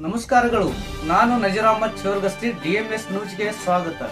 ನಮಸ್ಕಾರಗಳು. ನಾನು ನಜೀರ್ ಅಹಮದ್ ಚೋರ್ಗಸ್ತಿ, DMS ನ್ಯೂಸ್ಗೆ ಸ್ವಾಗತ.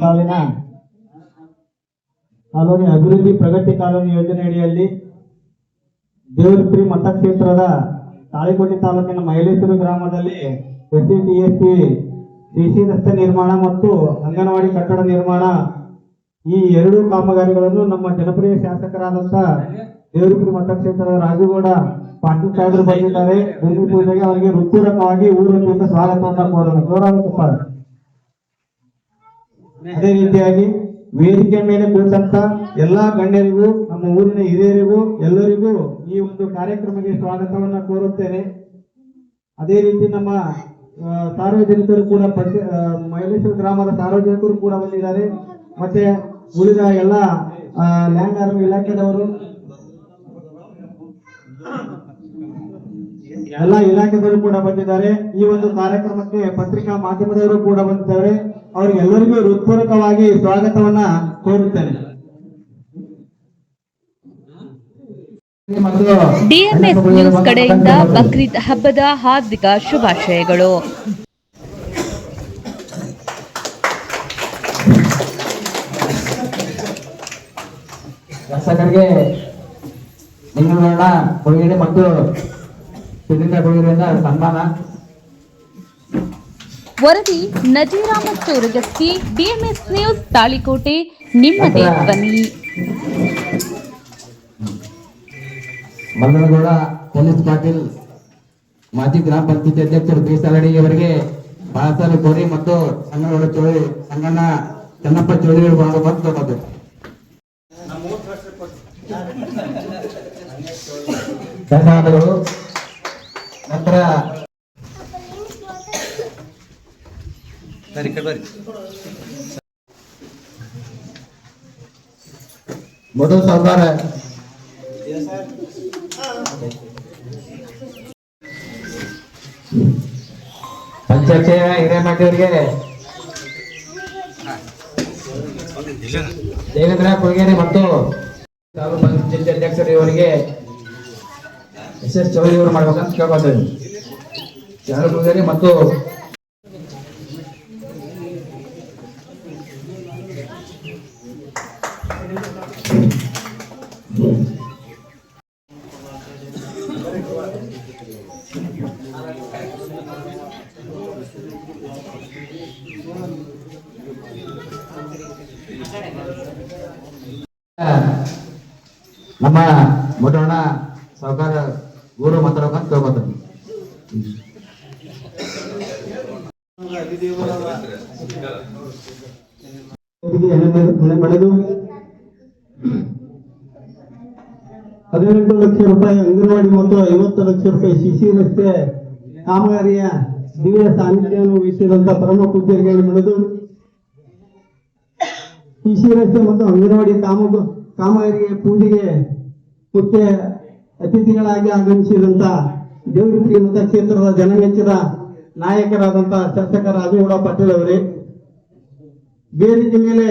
ಸಾಲಿನ ಕಾಲೋನಿ ಅಭಿವೃದ್ಧಿ ಪ್ರಗತಿ ಕಾಲೋನಿ ಯೋಜನೆ ಅಡಿಯಲ್ಲಿ ದೇವರಪುರಿ ಮತಕ್ಷೇತ್ರದ ತಾಳಿಕೋಟೆ ತಾಲೂಕಿನ ಮೈಲೇಶ್ವರ ಗ್ರಾಮದಲ್ಲಿ SC/TSC ಸಿಸಿ ರಸ್ತೆ ನಿರ್ಮಾಣ ಮತ್ತು ಅಂಗನವಾಡಿ ಕಟ್ಟಡ ನಿರ್ಮಾಣ ಈ ಎರಡೂ ಕಾಮಗಾರಿಗಳನ್ನು ನಮ್ಮ ಜನಪ್ರಿಯ ಶಾಸಕರಾದಂತ ದೇವರಪುರಿ ಮತಕ್ಷೇತ್ರದ ರಾಜುಗೌಡ ಪಾಟೀಲ್ ಸಾಹೇಬರು ಬಂದಿದ್ದಾರೆ. ಭೂಮಿ ಪೂಜೆಗೆ ಅವರಿಗೆ ಹೃತ್ಪೂರ್ವಕವಾಗಿ ಊರಿನಿಂದ ಸ್ವಾಗತವನ್ನು ಕೋರೋಣ. ಗೌರವ. ಅದೇ ರೀತಿಯಾಗಿ ವೇದಿಕೆ ಮೇಲೆ ಕುಳಿತಂತ ಎಲ್ಲಾ ಗಣ್ಯರಿಗೂ, ನಮ್ಮ ಊರಿನ ಹಿರಿಯರಿಗೂ ಎಲ್ಲರಿಗೂ ಈ ಒಂದು ಕಾರ್ಯಕ್ರಮಕ್ಕೆ ಸ್ವಾಗತವನ್ನ ಕೋರುತ್ತೇನೆ. ಅದೇ ರೀತಿ ನಮ್ಮ ಸಾರ್ವಜನಿಕರು ಕೂಡ ಮೈಲೇಶ್ವರ ಗ್ರಾಮದ ಸಾರ್ವಜನಿಕರು ಕೂಡ ಬಂದಿದ್ದಾರೆ. ಮತ್ತೆ ಉಳಿದ ಎಲ್ಲ ಲ್ಯಾಂಡ್ ಆರ್ಮಿ ಇಲಾಖೆದವರು, ಎಲ್ಲ ಇಲಾಖೆದವರು ಕೂಡ ಬಂದಿದ್ದಾರೆ. ಈ ಒಂದು ಕಾರ್ಯಕ್ರಮಕ್ಕೆ ಪತ್ರಿಕಾ ಮಾಧ್ಯಮದವರು ಕೂಡ ಬಂದಿದ್ದಾರೆ. ಅವರಿಗೆಲ್ಲರಿಗೂ ಹೃತ್ಪೂರ್ವಕವಾಗಿ ಸ್ವಾಗತವನ್ನ ಕೋರುತ್ತೇನೆ. DMS ನ್ಯೂಸ್ ಕಡೆಯಿಂದ ಬಕ್ರೀದ್ ಹಬ್ಬದ ಹಾರ್ದಿಕ ಶುಭಾಶಯಗಳು. ಶಾಸಕರಿಗೆ ನಿಂಗಣ್ಣ ಕೊಡುಗೆ ಮತ್ತು ಸಿದ್ಧತಾ ಕೊಡುಗೆಯಿಂದ ಸನ್ಮಾನ. ವರದಿ ನಜೀರ್ ಅಹಮದ್ ಚೋರಗಸ್ತಿ, DMS ನ್ಯೂಸ್ ತಾಳಿಕೋಟೆ, ನಿಮ್ಮದೇ ಧ್ವನಿ. ಮಲ್ಲನಗೌಡ ಪೊಲೀಸ್ ಪಾಟೀಲ್, ಮಾಜಿ ಗ್ರಾಮ ಪಂಚಾಯತಿ ಅಧ್ಯಕ್ಷರು ಬೀಸಲಡಿ ಅವರಿಗೆ ಬಾಳಸಾಲ ಕೋರಿ ಮತ್ತು ಸಂಗನಗೌಡ ಚೋಳಿ, ಸಂಗಣ್ಣ ಚೆನ್ನಪ್ಪ ಚೋಳಿ ಬಂದು ಧನ್ಯವಾದಗಳು. ನಂತರ ಮೊದಲು ಸರ್ದಾರ ಪಂಚಾಯತ್ ಹಿರೇಮಠವರಿಗೆ ದೇವೇಂದ್ರ ಕೊಳಗೇರಿ ಮತ್ತು ತಾಲೂಕು ಪಂಚಾಯತ್ ಅಧ್ಯಕ್ಷರು ಇವರಿಗೆ SS ಚೌಧರಿ ಅವರು ಮಾಡ್ಬೇಕಂತ ಕೇಳ್ಕೊಳ್ತೇವೆ. ಚಾರು ಕೊಳಗೇರಿ ಮತ್ತು ನಮ್ಮ ಮೊದಲಣ ಸಾವುಕಾರ ಊರು ಮಾತಾಡೋಕಂತ ಕೇಳ್ಕೊತೀನಿ. ಪಡೆದು 18 ಲಕ್ಷ ರೂಪಾಯಿ ಅಂಗನವಾಡಿ ಮತ್ತು 50 ಲಕ್ಷ ರೂಪಾಯಿ ಸಿಸಿ ರಸ್ತೆ ಕಾಮಗಾರಿಯ ದಿವ್ಯ ಸಾನ್ನಿಧ್ಯವನ್ನು ವಹಿಸಿದಂತ ಪರಮ ಪೂಜ್ಯರಿಗೆ ನಡೆದು ಸಿಸಿ ರಸ್ತೆ ಮತ್ತು ಅಂಗನವಾಡಿ ಕಾಮಗಾರಿಯ ಪೂಜೆಗೆ ಮುಖ್ಯ ಅತಿಥಿಗಳಾಗಿ ಆಗಮಿಸಿದಂತ ದೇವರಪುರಿ ಮತಕ್ಷೇತ್ರದ ಜನಮೆಚ್ಚಿದ ನಾಯಕರಾದಂತ ಶಾಸಕ ರಾಜುಗೌಡ ಪಾಟೀಲ್ ಅವರೇ, ವೇದಿಕೆ ಮೇಲೆ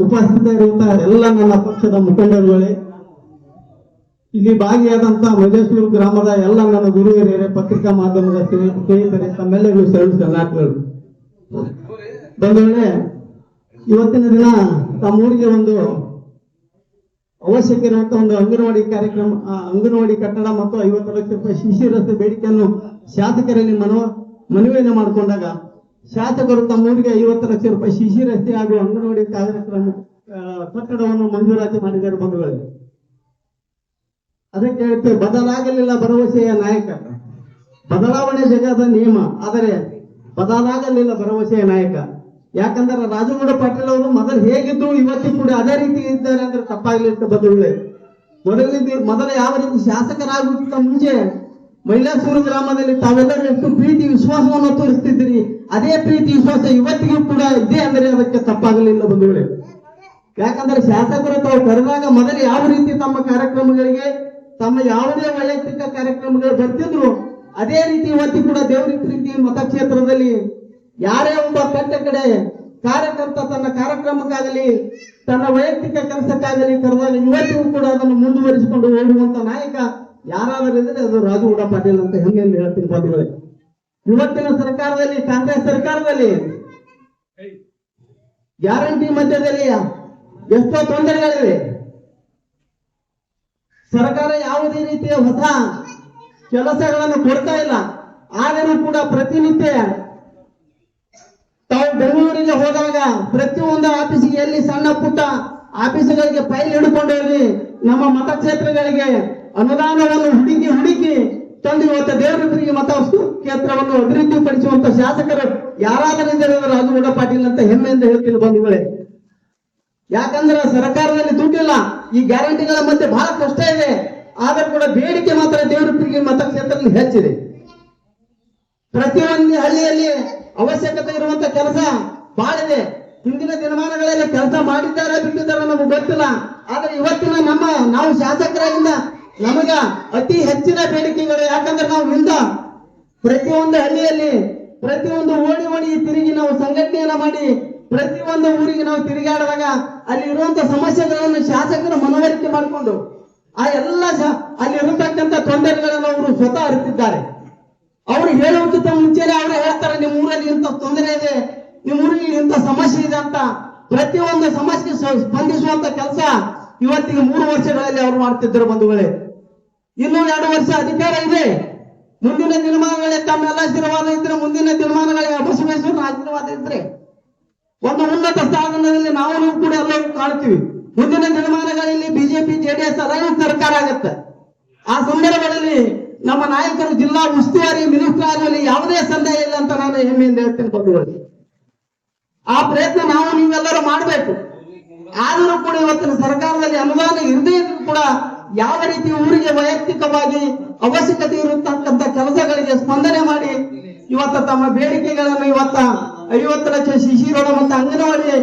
ಉಪಸ್ಥಿತರಿರುವಂತಹ ಎಲ್ಲ ನನ್ನ ಪಕ್ಷದ ಮುಖಂಡರುಗಳೇ, ಇಲ್ಲಿ ಭಾಗಿಯಾದಂತಹ ಮೈಲೇಶ್ವರ ಗ್ರಾಮದ ಎಲ್ಲ ನನ್ನ ಗುರು ಹಿರಿಯರೇ, ಪತ್ರಿಕಾ ಮಾಧ್ಯಮದ ಸ್ನೇಹಿತರೆ, ತಮ್ಮೆಲ್ಲರಿಗೂ ಶರಣಾರ್ಥಿಗಳು. ಬಂಧುಗಳೇ, ಇವತ್ತಿನ ದಿನ ತಮ್ಮೂರಿಗೆ ಒಂದು ಅವಶ್ಯಕ ಇರುವಂತಹ ಒಂದು ಅಂಗನವಾಡಿ ಕಾರ್ಯಕ್ರಮ, ಅಂಗನವಾಡಿ ಕಟ್ಟಡ ಮತ್ತು 50 ಲಕ್ಷ ರೂಪಾಯಿ ಸಿಸಿ ರಸ್ತೆ ಬೇಡಿಕೆಯನ್ನು ಶಾಸಕರಲ್ಲಿ ಮನವಿಯನ್ನು ಮಾಡಿಕೊಂಡಾಗ ಶಾಸಕರು ತಮ್ಮೂರಿಗೆ 50 ಲಕ್ಷ ರೂಪಾಯಿ ಸಿಸಿ ರಸ್ತೆ ಹಾಗೂ ಅಂಗನವಾಡಿ ಕಾರ್ಯಕ್ರಮ ಕಟ್ಟಡವನ್ನು ಮಂಜೂರಾತಿ ಮಾಡಿದ್ದಾರೆ. ಬಂಧುಗಳೇ, ಅದಕ್ಕೆ ಹೇಳ್ತೇವೆ, ಬದಲಾಗಲಿಲ್ಲ ಭರವಸೆಯ ನಾಯಕ. ಬದಲಾವಣೆ ಜಗದ ನಿಯಮ, ಆದರೆ ಬದಲಾಗಲಿಲ್ಲ ಭರವಸೆಯ ನಾಯಕ. ಯಾಕಂದ್ರೆ ರಾಜಗೌಡ ಪಾಟೀಲ್ ಅವರು ಮೊದಲು ಹೇಗಿದ್ರು ಇವತ್ತಿಗೂ ಕೂಡ ಅದೇ ರೀತಿ ಇದ್ದಾರೆ ಅಂದ್ರೆ ತಪ್ಪಾಗ್ಲಿಕ್ಕೆ ಬದಲುವೆ. ಮೊದಲ ಯಾವ ರೀತಿ ಶಾಸಕರಾಗುತ್ತ ಮುಂಚೆ ಮೈಲಾಸೂರು ಗ್ರಾಮದಲ್ಲಿ ತಾವೆಲ್ಲರೂ ಎಷ್ಟು ಪ್ರೀತಿ ವಿಶ್ವಾಸವನ್ನು ತೋರಿಸ್ತಿದ್ದೀರಿ, ಅದೇ ಪ್ರೀತಿ ವಿಶ್ವಾಸ ಇವತ್ತಿಗೂ ಕೂಡ ಇದೆ ಅಂದ್ರೆ ಅದಕ್ಕೆ ತಪ್ಪಾಗಲಿಲ್ಲ ಬಂಧುಗಳೇ. ಯಾಕಂದ್ರೆ ಶಾಸಕರು ತಾವು ಕರೆದಾಗ ಮೊದಲು ಯಾವ ರೀತಿ ತಮ್ಮ ಕಾರ್ಯಕ್ರಮಗಳಿಗೆ, ತಮ್ಮ ಯಾವುದೇ ವೈಯಕ್ತಿಕ ಕಾರ್ಯಕ್ರಮಗಳು ಬರ್ತಿದ್ರು, ಅದೇ ರೀತಿ ಇವತ್ತು ಕೂಡ ದೇವರ ಪ್ರೀತಿ ಮತಕ್ಷೇತ್ರದಲ್ಲಿ ಯಾರೇ ಒಬ್ಬ ಕಟ್ಟ ಕಡೆ ಕಾರ್ಯಕರ್ತ ತನ್ನ ಕಾರ್ಯಕ್ರಮಕ್ಕಾಗಲಿ ತನ್ನ ವೈಯಕ್ತಿಕ ಕೆಲಸಕ್ಕಾಗಲಿ ಕರೆದಾಗ ಇವತ್ತಿಗೂ ಕೂಡ ಅದನ್ನು ಮುಂದುವರಿಸಿಕೊಂಡು ಹೋಗುವಂತ ನಾಯಕ ಯಾರಾದರೂ ಇದ್ರೆ ಅದು ರಾಜಗೌಡ ಪಾಟೀಲ್ ಅಂತ ಹೆಮ್ಮೆ ಹೇಳ್ತೀನಿ ಬಂಧುಗಳೇ. ಇವತ್ತಿನ ಸರ್ಕಾರದಲ್ಲಿ, ಕಾಂಗ್ರೆಸ್ ಸರ್ಕಾರದಲ್ಲಿ ಗ್ಯಾರಂಟಿ ಮಧ್ಯದಲ್ಲಿ ಎಷ್ಟೋ ತೊಂದರೆಗಳಿವೆ. ಸರ್ಕಾರ ಯಾವುದೇ ರೀತಿಯ ಹೊಸ ಕೆಲಸಗಳನ್ನು ಕೊಡ್ತಾ ಇಲ್ಲ. ಆದರೂ ಕೂಡ ಪ್ರತಿನಿತ್ಯ ತಾವು ಬೆಂಗಳೂರಿಗೆ ಹೋದಾಗ ಪ್ರತಿಯೊಂದು ಆಫೀಸಿಗೆ, ಎಲ್ಲಿ ಸಣ್ಣ ಪುಟ್ಟ ಆಫೀಸುಗಳಿಗೆ ಫೈಲ್ ಹಿಡ್ಕೊಂಡು ಹೋಗಿ ನಮ್ಮ ಮತಕ್ಷೇತ್ರಗಳಿಗೆ ಅನುದಾನವನ್ನು ಹುಡುಕಿ ತಂದು ಇವತ್ತು ದೇವರಪುರಿಗೆ ಮತಕ್ಷೇತ್ರವನ್ನು ಅಭಿವೃದ್ಧಿಪಡಿಸುವಂತ ಶಾಸಕರು ಯಾರಾದರೂ ರಾಜಗೌಡ ಪಾಟೀಲ್ ಅಂತ ಹೆಮ್ಮೆಯಿಂದ ಹೇಳ್ತೀನಿ ಬಂಧುಗಳೇ. ಯಾಕಂದ್ರೆ ಸರ್ಕಾರದಲ್ಲಿ ದುಡ್ಡಿಲ್ಲ, ಈ ಗ್ಯಾರಂಟಿಗಳ ಮಧ್ಯೆ ಬಹಳ ಕಷ್ಟ ಇದೆ. ಆದರೂ ಕೂಡ ಬೇಡಿಕೆ ಮಾತ್ರ ದೇವರಪುರಿಗೆ ಮತಕ್ಷೇತ್ರದಲ್ಲಿ ಹೆಚ್ಚಿದೆ. ಪ್ರತಿಯೊಂದು ಹಳ್ಳಿಯಲ್ಲಿ ಅವಶ್ಯಕತೆ ಇರುವಂತ ಕೆಲಸ ಬಹಳ ಇದೆ. ಹಿಂದಿನ ದಿನಮಾನಗಳಲ್ಲಿ ಕೆಲಸ ಮಾಡಿದ್ದಾರೆ ಬಿಟ್ಟಿದ್ದಾರೆ ನಮಗೆ ಗೊತ್ತಿಲ್ಲ. ಆದ್ರೆ ಇವತ್ತಿನ ನಾವು ಶಾಸಕರಿಂದ ನಮಗ ಅತಿ ಹೆಚ್ಚಿನ ಬೇಡಿಕೆಗಳು. ಯಾಕಂದ್ರೆ ನಾವು ಹಿಂದ ಪ್ರತಿಯೊಂದು ಹಳ್ಳಿಯಲ್ಲಿ ಪ್ರತಿಯೊಂದು ಓಡಿ ತಿರುಗಿ ನಾವು ಸಂಘಟನೆಯನ್ನ ಮಾಡಿ ಪ್ರತಿಯೊಂದು ಊರಿಗೆ ನಾವು ತಿರುಗಾಡಿದಾಗ ಅಲ್ಲಿ ಇರುವಂತ ಸಮಸ್ಯೆಗಳನ್ನು ಶಾಸಕರು ಮನವರಿಕೆ ಮಾಡಿಕೊಂಡು ಆ ಎಲ್ಲ ಅಲ್ಲಿ ಇರತಕ್ಕಂತ ತೊಂದರೆಗಳನ್ನು ಅವರು ಸ್ವತಃ ಅರಿತಿದ್ದಾರೆ. ಅವರು ಹೇಳುವುದಕ್ಕಿಂತ ಮುಂಚೆನೆ ಅವರೇ ಹೇಳ್ತಾರೆ, ನಿಮ್ಮ ಊರಲ್ಲಿ ಇಂಥ ತೊಂದರೆ ಇದೆ, ನಿಮ್ಮ ಊರಲ್ಲಿ ಇಂಥ ಸಮಸ್ಯೆ ಇದೆ ಅಂತ. ಪ್ರತಿಯೊಂದು ಸಮಸ್ಯೆಗೆ ಸ್ಪಂದಿಸುವಂತ ಕೆಲಸ ಇವತ್ತಿಗೆ 3 ವರ್ಷಗಳಲ್ಲಿ ಅವರು ಮಾಡ್ತಿದ್ದರು ಬಂಧುಗಳೇ. ಇನ್ನೂ 2 ವರ್ಷ ಅಧಿಕಾರ ಇದೆ. ಮುಂದಿನ ದಿನಮಾನಗಳೇ ತಮ್ಮೆಲ್ಲ ಆಶೀರ್ವಾದ ಇದ್ರೆ, ಮುಂದಿನ ದಿನಮಾನಗಳಿಗೆ ಬಸವೇಶ್ವರನ ಆಶೀರ್ವಾದ ಇದ್ರೆ ಒಂದು ಉನ್ನತ ಸ್ಥಾನದಲ್ಲಿ ನಾವು ಕೂಡ ಎಲ್ಲರೂ ಕಾಣ್ತೀವಿ. ಮುಂದಿನ ದಿನಮಾನಗಳಲ್ಲಿ ಬಿಜೆಪಿ ಜೆಡಿಎಸ್ ಅಲೈನ್ಸ್ ಸರ್ಕಾರ ಆಗುತ್ತೆ. ಆ ಸಂದರ್ಭದಲ್ಲಿ ನಮ್ಮ ನಾಯಕರು ಜಿಲ್ಲಾ ಉಸ್ತುವಾರಿ ಮಿನಿಸ್ಟರ್ ಆಗುವಲ್ಲಿ ಯಾವುದೇ ಸಂದೇಹ ಇಲ್ಲ ಅಂತ ನಾನು ಹೆಮ್ಮೆಯಿಂದ ಹೇಳ್ತೇನೆ ಬಂಧುಗಳು. ಆ ಪ್ರಯತ್ನ ನಾವು ನೀವೆಲ್ಲರೂ ಮಾಡಬೇಕು. ಆದರೂ ಕೂಡ ಇವತ್ತಿನ ಸರ್ಕಾರದಲ್ಲಿ ಅನುದಾನ ಇರದೇ ಇದ್ರೂ ಕೂಡ ಯಾವ ರೀತಿ ಊರಿಗೆ ವೈಯಕ್ತಿಕವಾಗಿ ಅವಶ್ಯಕತೆ ಇರತಕ್ಕಂತ ಕೆಲಸಗಳಿಗೆ ಸ್ಪಂದನೆ ಮಾಡಿ ಇವತ್ತ ತಮ್ಮ ಬೇಡಿಕೆಗಳನ್ನು 50 ಲಕ್ಷ ಶಿಶಿ ರೋಡ ಮತ್ತು ಅಂಗನವಾಡಿ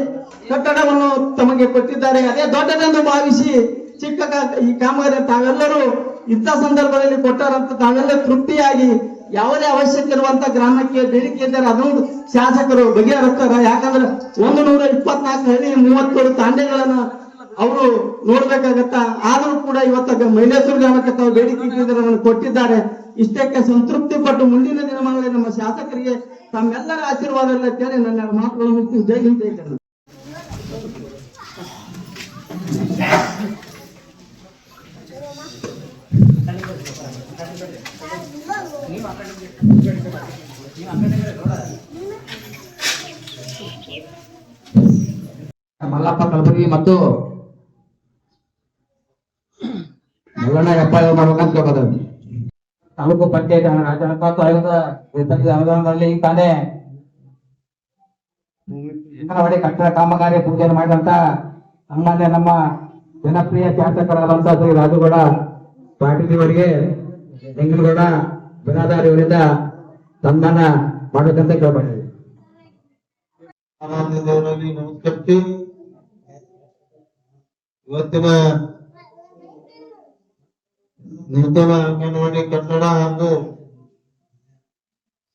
ಕಟ್ಟಡವನ್ನು ತಮಗೆ ಕೊಟ್ಟಿದ್ದಾರೆ. ಅದೇ ದೊಡ್ಡದೆಂದು ಭಾವಿಸಿ ಈ ಕಾಮಗಾರಿ ತಾವೆಲ್ಲರೂ ಇಂಥ ಸಂದರ್ಭದಲ್ಲಿ ಕೊಟ್ಟಾರಂತ ತಾವೆಲ್ಲ ತೃಪ್ತಿಯಾಗಿ ಯಾವುದೇ ಅವಶ್ಯಕ ಇರುವಂತ ಗ್ರಾಮಕ್ಕೆ ಬೇಡಿಕೆ ಇದ್ದರೆ ಅದೊಂದು ಶಾಸಕರು ಬಗೆಹರಿಸ್ತಾರ. ಯಾಕಂದ್ರೆ 124 ಹಳ್ಳಿ 37 ತಾಂಡೆಗಳನ್ನ ಅವರು ನೋಡ್ಬೇಕಾಗತ್ತ. ಆದರೂ ಕೂಡ ಇವತ್ತ ಮೈಲಾಸೂರು ಗ್ರಾಮಕ್ಕೆ ತಾವು ಬೇಡಿಕೆ ಇಟ್ಟಿದ್ದನ್ನು ಕೊಟ್ಟಿದ್ದಾರೆ. ಇಷ್ಟಕ್ಕೆ ಸಂತೃಪ್ತಿ ಪಟ್ಟು ಮುಂದಿನ ದಿನಮಾನಗಳಲ್ಲಿ ನಮ್ಮ ಶಾಸಕರಿಗೆ ತಮ್ಮೆಲ್ಲರ ಆಶೀರ್ವಾದ ಎಲ್ಲ ಕೇಳಿ ನನ್ನ ಮಾತುಗಳನ್ನು ಮುಗಿಸ್ತೀನಿ. ಜೈ ಹಿಂದ್, ಜೈ ಕನ್ನಡ. ಮಲ್ಲಪ್ಪ ಕಲಬುರ್ಗಿ ಮತ್ತು ಮಲ್ಲಣ್ಣ ಯಪ್ಪ ಮಾಡ್ಬೇಕಂತ ಕೇಳ್ಬೋದು. ತಾಲೂಕು ಪಂಚಾಯತ್ ಹಣಕಾಸು ಆಯೋಗದ ಅನುದಾನದಲ್ಲಿ ಈಗ ತಾನೇ ಅಂಗನವಾಡಿ ಕಟ್ಟಡ ಕಾಮಗಾರಿ ಪೂಜೆ ಮಾಡಿದಂತ ಸಾಮಾನ್ಯ ನಮ್ಮ ಜನಪ್ರಿಯ ಶಾಸಕರಾದಂತ ಶ್ರೀ ರಾಜಗೌಡ ಪಾಟೀಲ್ ಅವರಿಗೆ ತೆಂಗಿನಗೌಡ ಬಿರಾದಾರ್ ಇವರಿಂದ ಸನ್ಮಾನ ಮಾಡಬೇಕಂತ ಕೇಳ್ಬಾರ್ದು. ದೇವರಲ್ಲಿ ನಮಸ್ಕರಿಸಿ ಇವತ್ತಿನ ನೂತನ ಅಂಗನವಾಡಿ ಕಟ್ಟಡ ಹಾಗೂ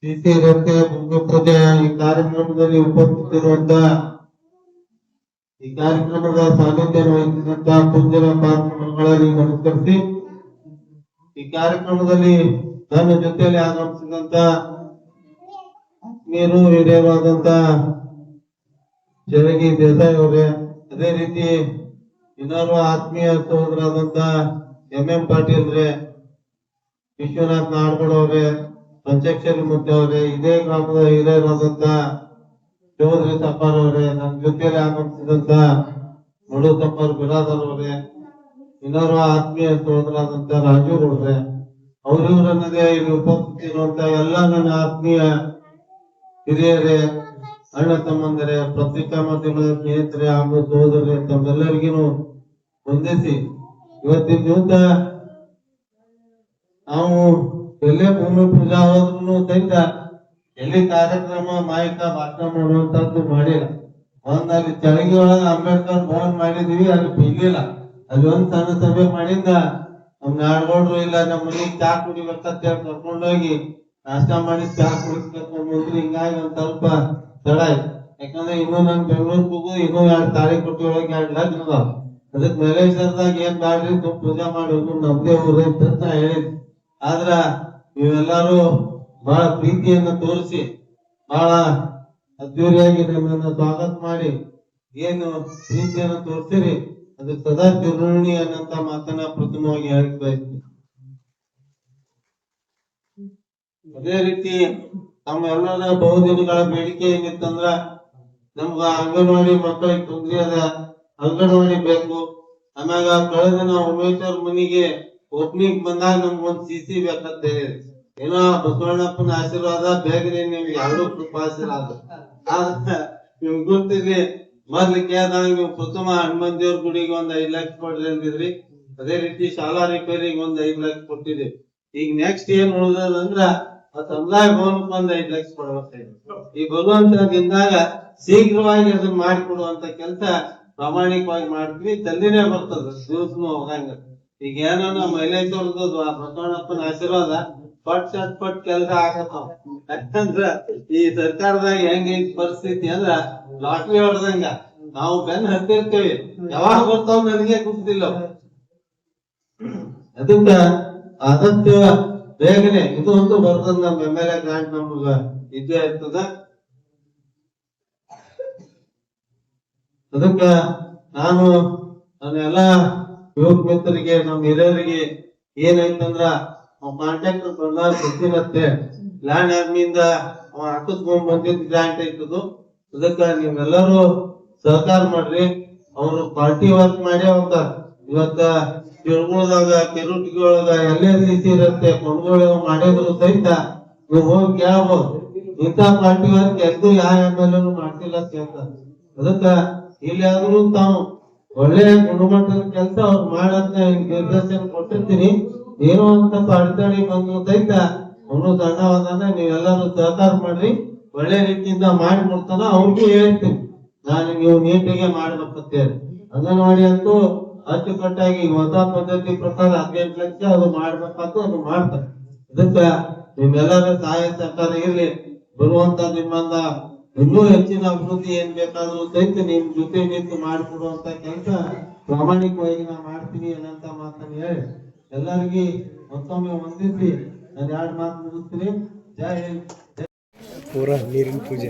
ಸಿಸಿ ರಸ್ತೆ ಭೂಮಿ ಪೂಜೆ ಈ ಕಾರ್ಯಕ್ರಮದಲ್ಲಿ ಉಪಸ್ಥಿತಿರುವಂತ ಈ ಕಾರ್ಯಕ್ರಮದ ಸಾನ್ನಿಧ್ಯ ವಹಿಸಿದಂತ ಪೂಜ್ಯರ ಪಾತ್ರಗಳಲ್ಲಿ ನಮಸ್ಕರಿಸಿ ಈ ಕಾರ್ಯಕ್ರಮದಲ್ಲಿ ನನ್ನ ಜೊತೆಯಲ್ಲಿ ಆಗಮಿಸಿದಂತ ಆತ್ಮೀಯರು ಹಿರಿಯರಾದಂತ ಜರಗಿ ದೇಸಾಯಿ ಅವರೇ, ಅದೇ ರೀತಿ ಇನ್ನೋರ್ವ ಆತ್ಮೀಯ ಸಹೋದರಾದಂತ ಎಂ ಪಾಟೀಲ್ ರೇ, ವಿಶ್ವನಾಥ್ ನಾಡ್ಗೌಡ ಅವರೇ, ಪಂಚಾಕ್ಷರಿ ಮುದ್ದೆ ಅವರೇ, ಇದೇ ಗ್ರಾಮದ ಹಿರಿಯರಾದಂತ ಚೌಧರಿ ಸಫಾರ್ ಅವರೇ, ನನ್ನ ಜೊತೆಯಲ್ಲಿ ಆಗಮಿಸಿದಂತ ಮಡು ಸಫಾರ್ ಬಿರಾದರ್ ಅವರೇ, ಇನ್ನೋರ್ವ ಆತ್ಮೀಯ ಸಹೋದರಾದಂತ ರಾಜು ಗೌಡ್ರೆ, ಅವ್ರಿವ್ರನ್ನದೇ ಇಲ್ಲಿ ಉಪಸ್ಥಿತಿರುವಂತ ಎಲ್ಲ ನನ್ನ ಆತ್ಮೀಯ ಹಿರಿಯರೇ, ಅಣ್ಣ ತಮ್ಮಂದರೆ, ಪತ್ರಿಕಾ ಮಾಧ್ಯಮದ ಸ್ನೇಹಿತರೆ ಹಾಗೂ ಸಹೋದರರೇ, ತಮ್ಮೆಲ್ಲರಿಗೂ ವಂದಿಸಿ ಇವತ್ತಿನ ದಿವಸ ನಾವು ಎಲ್ಲೇ ಭೂಮಿ ಪೂಜಾ ಹೋದ್ರು ಸಹಿತ ಎಲ್ಲಿ ಕಾರ್ಯಕ್ರಮ ಮಾಹಿಕ ಭಾಷಣ ಮಾಡುವಂತದ್ದು ಮಾಡಿಲ್ಲ. ಅಲ್ಲಿ ಚಳಗಿ ಒಳಗ ಅಂಬೇಡ್ಕರ್ ಭವನ್ ಮಾಡಿದೀವಿ, ಅಲ್ಲಿ ಬಿಗ್ಲಿಲ್ಲ. ಅಲ್ಲಿ ಒಂದ್ ಸಣ್ಣ ಸಭೆ ಮಾಡಿಂದ ನಮ್ ನಾಡ್ಗೌಡ್ರು ಇಲ್ಲ ನಮ್ಮ ಮನೆಗ್ ಚಾ ಕುಡಿಬೇಕಂತ ಹೇಳಿ ಕರ್ಕೊಂಡೋಗಿ ನಾಷ್ಟ ಮಾಡಿ ಚಾ ಕುಡಿಸ್ಬೇಕು. ಹಿಂಗಾಗಿ ಒಂದ್ ಸ್ವಲ್ಪ ತಡ ಆಯ್ತು. ಯಾಕಂದ್ರೆ ಇನ್ನೂ ನನ್ ಬೆಂಗಳೂರಿಗೆ ಹೋಗು, ಇನ್ನೂ 2 ತಾರೀಕು ಒಳಗೆ 2 ಲಗ್ನ ಅದಾವ. ಅದಕ್ ಮಲೇಶ್ವರದಾಗ ಏನ್ ಮಾಡ್ರಿ ಪೂಜಾ ಮಾಡೋದು ನಮ್ದೇ ಊರೈತೆ ಅಂತ ಹೇಳಿದ್. ಆದ್ರ ನೀವೆಲ್ಲಾರು ಬಹಳ ಪ್ರೀತಿಯನ್ನ ತೋರಿಸಿ ಬಹಳ ಅದ್ದೂರಿಯಾಗಿ ನಮ್ಮನ್ನ ಸ್ವಾಗತ ಮಾಡಿ ಏನು ಪ್ರೀತಿಯನ್ನ ತೋರಿಸಿರಿ, ಅದು ಸದಾ ಚಿರುಣಿ ಅನ್ನಂತ ಮಾತನ್ನ ಪ್ರಥಮವಾಗಿ ಹೇಳಿಕ್ ಬಯಸ್ತೀನಿ. ಅದೇ ರೀತಿ ನಮ್ಮ ಎಲ್ಲರ ಬಹುದಿನಗಳ ಬೇಡಿಕೆ ಏನಿತ್ತಂದ್ರ ನಮ್ಗ ಅಂಗನವಾಡಿ ಮಕ್ಕಳಿಗೆ ತೊಂದ್ರೆ ಅದ, ಅಂಗನವಾಡಿ ಬೇಕು. ಆಮ್ಯಾಗ ಕಳೆದ ನಾವು ಉಮೇಶ್ವರ್ ಮನಿಗೆ ಓಪನಿಂಗ್ ಬಂದಾಗ ನಮ್ಗೊಂದ್ ಸಿಸಿ ಬೇಕಂತ ಹೇಳಿ, ಏನೋ ಬಸವಣ್ಣಪ್ಪನ ಆಶೀರ್ವಾದ ಬೇಗನೆ ನಿಮ್ಗೆ ಎರಡೂ ಕೃಪಾಶೀರ್ವಾದ ನಿಮ್ಗೆ ಗೊತ್ತಿರ್ಲಿ. ಮೊದ್ಲು ಕೇಳಿದಾಗ ನೀವು ಪ್ರಥಮ ಹನುಮಂತ ದೇವ್ರ ಗುಡಿಗೆ 5 ಲಕ್ಷ ಕೊಡ್ರಿ ಅಂತಿದ್ರಿ. ಅದೇ ರೀತಿ ಶಾಲಾ ರಿಪೇರಿಗೆ 5 ಲಕ್ಷ ಕೊಟ್ಟಿದ್ವಿ. ಈಗ ನೆಕ್ಸ್ಟ್ ಏನ್ ಉಳಿದಂದ್ರ ಸಮುದಾಯ ಭವನಕ್ಕೆ 5 ಲಕ್ಷ ಕೊಡ್ಬೇಕು. ಈ ಬರುವಂತ ದಿನದಾಗ ಶೀಘ್ರವಾಗಿ ಅದನ್ನ ಮಾಡಿಕೊಡುವಂತ ಕೆಲಸ ಪ್ರಾಮಾಣಿಕವಾಗಿ ಮಾಡ್ತೀವಿ. ಜಲ್ದಿನೇ ಬರ್ತದ, ದಿವಸನು ಹೋಗಂಗ. ಈಗ ಏನೋ ಮೈಲೇಶ್ವರದ್ದು ಬಸವಣ್ಣಪ್ಪನ ಆಶೀರ್ವಾದ ಪಟ್ ಕೆಲಸ ಆಗತ್ತಾವ. ಯಾಕಂದ್ರ ಈ ಸರ್ಕಾರದಾಗ ಹೆಂಗ ಪರಿಸ್ಥಿತಿ ಅಂದ್ರ ಲಾಟ್ರಿ ಹೊಡೆದಂಗ ನಾವು ಬೆನ್ ಹತ್ತಿರ್ತೇವಿ, ಯಾವಾಗ ಬರ್ತಾವ ನನಗೆ ಗೊತ್ತಿಲ್ಲ. ಅದಕ್ಕ ಆದಷ್ಟು ಬೇಗನೆ ಇದು ಅಂತೂ ಬರ್ತದ. ನಮ್ಮ MLA ಗ್ರಾಂಟ್ ನಮಗ ಇದ್ದೇ ಇರ್ತದ. ಅದಕ್ಕ ನಾನು ನನ್ನ ಎಲ್ಲಾ ಯುವಕ ಮಿತ್ರರಿಗೆ, ನಮ್ಮ ಹಿರಿಯರಿಗೆ ಏನೈತಂದ್ರ ಕಾಂಟ್ರಾಕ್ಟರ್ ಬಂದಾಗ ಗೊತ್ತಿರತ್ತೆ. ಲ್ಯಾಂಡ್ ಆರ್ಮಿಯಿಂದ ಅವ ಹಾಕಿಸ್ಕೊಂಡ್ ಬಂದಿದ್ ಗ್ರಾಂಟ್ ಐತದು. ಅದಕ್ಕ ನೀವೆಲ್ಲರೂ ಸಹಕಾರ ಮಾಡ್ರಿ. ಅವ್ರು ಪಾರ್ಟಿ ವರ್ಕ್ ಮಾಡೇ ಹೋಗ್ತಾರ. ಇವತ್ತ ತಿರುಗುಳದಾಗ ಕೆರುಟಿಗಳೊಳಗ ಎಲ್ಲೇ ರೀತಿ ಇರುತ್ತೆ ಕೊಂಡ್ಗಳು ಮಾಡಿದ್ರು ಸಹಿತ ನೀವು ಹೋಗಿ ಕೇಳಬಹುದು. ಇಂಥ ಪಾರ್ಟಿ ವರ್ಕ್ ಎದ್ದು ಯಾವ MLA ಮಾಡ್ತಿಲ್ಲ ಅಂತ ಹೇಳ್ತಾರೆ. ಅದಕ್ಕ ಇಲ್ಲಿ ಆದ್ರೂ ತಾವು ಒಳ್ಳೆ ಗುಣಮಟ್ಟದ ಕೆಲಸ ಅವ್ರು ಮಾಡಂತ ನಿರ್ದೇಶನ ಕೊಟ್ಟಿರ್ತೀನಿ. ಏನೋ ಅಂತ ಅಡೆತಡೆ ಬಂದು ಸಹಿತ ಅವನು ಸಣ್ಣವಾದ ನೀವೆಲ್ಲರೂ ಸಹಕಾರ ಮಾಡ್ರಿ. ಒಳ್ಳೆ ರೀತಿಯಿಂದ ಮಾಡಿ ಕೊಡ್ತಾನ. ಅವ್ರಿಗೂ ಹೇಳ್ತೀನಿ ನಾನು ನೀವು ನೀಟಿಗೆ ಮಾಡ್ಬೇಕಂತ ಹೇಳಿ. ಅಂಗನವಾಡಿ ಅಂತೂ ಅಚ್ಚುಕಟ್ಟಾಗಿ ಹೊಸ ಪದ್ಧತಿ ಪ್ರಕಾರ 18 ಲಕ್ಷ ಅದು ಮಾಡ್ಬೇಕಂತ ಅದು ಮಾಡ್ತಾರೆ. ಅದಕ್ಕ ನಿಮ್ಮೆಲ್ಲರ ಸಹಾಯ ಸಹಕಾರ ಇರ್ಲಿ. ಬರುವಂತ ನಿಮ್ಮಂದ ಇನ್ನೂ ಹೆಚ್ಚಿನ ಅಭಿವೃದ್ಧಿ ಏನ್ ಬೇಕಾದ್ರೂ ಸಹಿತ ನಿಮ್ ಜೊತೆ ನಿಂತು ಮಾಡಿಕೊಡುವಂತ ಕೆಲಸ ಪ್ರಾಮಾಣಿಕವಾಗಿ ನಾ ಮಾಡ್ತೀನಿ ಅನ್ನಂತ ಮಾತನ್ನ ಹೇಳಿ ಎಲ್ಲರಿಗೂ ಮತ್ತೊಮ್ಮೆ ವಂದಿಸಿ ನಾನು 2 ಮಾತು ಮುಗಿಸ್ತೀನಿ. ಜೈ ಹಿಂದ್. ಪೂರಾ ನೀರಿನ ಪೂಜೆ.